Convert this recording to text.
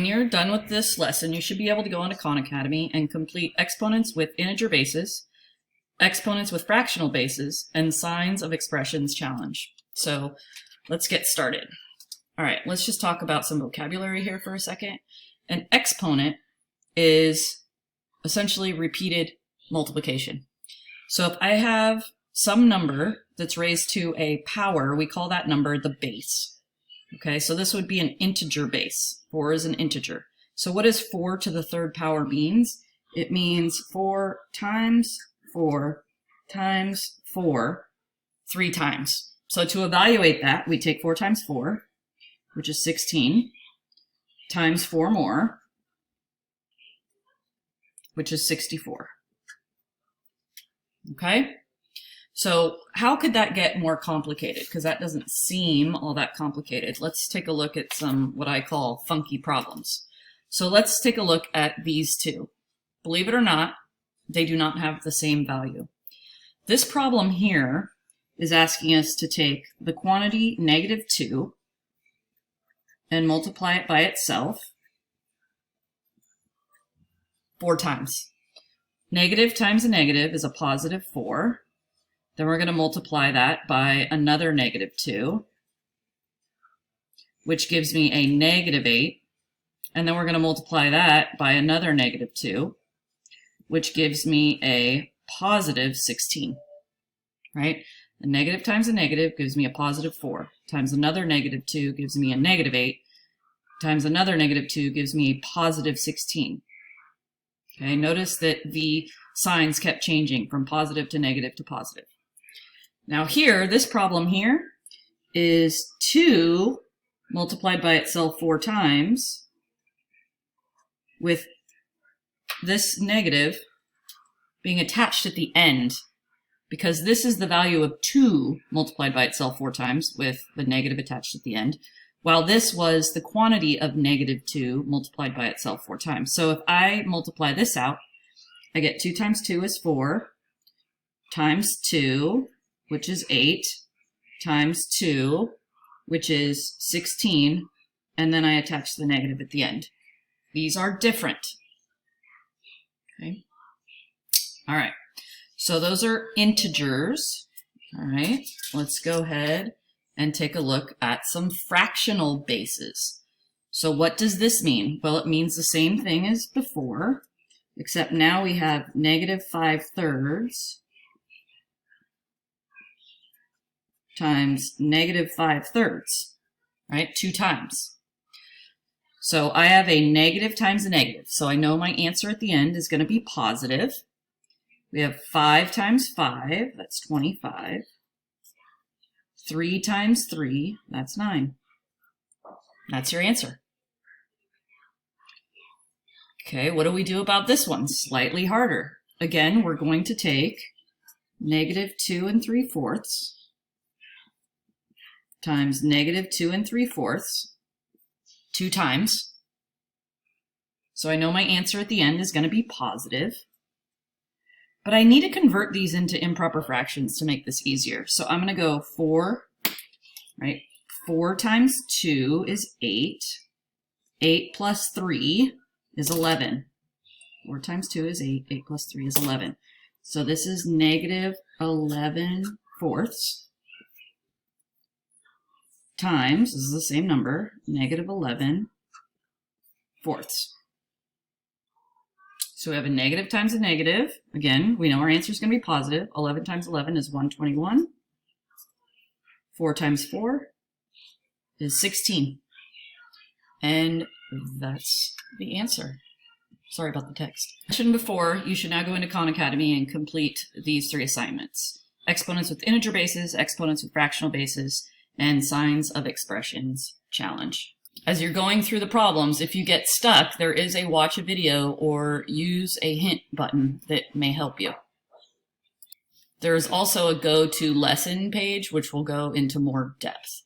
When you're done with this lesson, you should be able to go into Khan Academy and complete exponents with integer bases, exponents with fractional bases, and signs of expressions challenge. So let's get started. All right, let's just talk about some vocabulary here for a second. An exponent is essentially repeated multiplication. So if I have some number that's raised to a power, we call that number the base. Okay, so this would be an integer base. 4 is an integer. So what does 4 to the third power means? It means 4 times 4 times 4 3 times. So to evaluate that, we take 4 times 4, which is 16, times 4 more, which is 64. Okay? So how could that get more complicated? Because that doesn't seem all that complicated. Let's take a look at some what I call funky problems. So let's take a look at these two. Believe it or not, they do not have the same value. This problem here is asking us to take the quantity -2 and multiply it by itself 4 times. Negative times a negative is a positive 4. Then we're going to multiply that by another -2, which gives me a -8. And then we're going to multiply that by another -2, which gives me a positive 16. Right? A negative times a negative gives me a positive 4. Times another -2 gives me a -8. Times another -2 gives me a positive 16. Okay, notice that the signs kept changing from positive to negative to positive. Now here, this problem here is 2 multiplied by itself 4 times with this negative being attached at the end, because this is the value of 2 multiplied by itself 4 times with the negative attached at the end, while this was the quantity of -2 multiplied by itself 4 times. So if I multiply this out, I get 2 times 2 is 4, times 2, which is 8, times 2, which is 16, and then I attach the negative at the end. These are different. Okay. All right. So those are integers. All right. Let's go ahead and take a look at some fractional bases. So what does this mean? Well, it means the same thing as before, except now we have -5/3 times -5/3, right? 2 times. So I have a negative times a negative. So I know my answer at the end is going to be positive. We have 5 times 5, that's 25. 3 times 3, that's 9. That's your answer. Okay, what do we do about this one? Slightly harder. Again, we're going to take -2 3/4 times -2 3/4 2 times. So I know my answer at the end is going to be positive. But I need to convert these into improper fractions to make this easier. So I'm going to go 4, right? 4 times 2 is 8. 8 plus 3 is 11. 4 times 2 is 8. 8 plus 3 is 11. So this is -11/4 times, this is the same number, -11/4. So we have a negative times a negative. Again, we know our answer is going to be positive. 11 times 11 is 121. 4 times 4 is 16. And that's the answer. Sorry about the text. As mentioned before, you should now go into Khan Academy and complete these 3 assignments. Exponents with integer bases, exponents with fractional bases, and signs of expressions challenge. As you're going through the problems, if you get stuck, there is a watch a video or use a hint button that may help you. There is also a go to lesson page, which will go into more depth.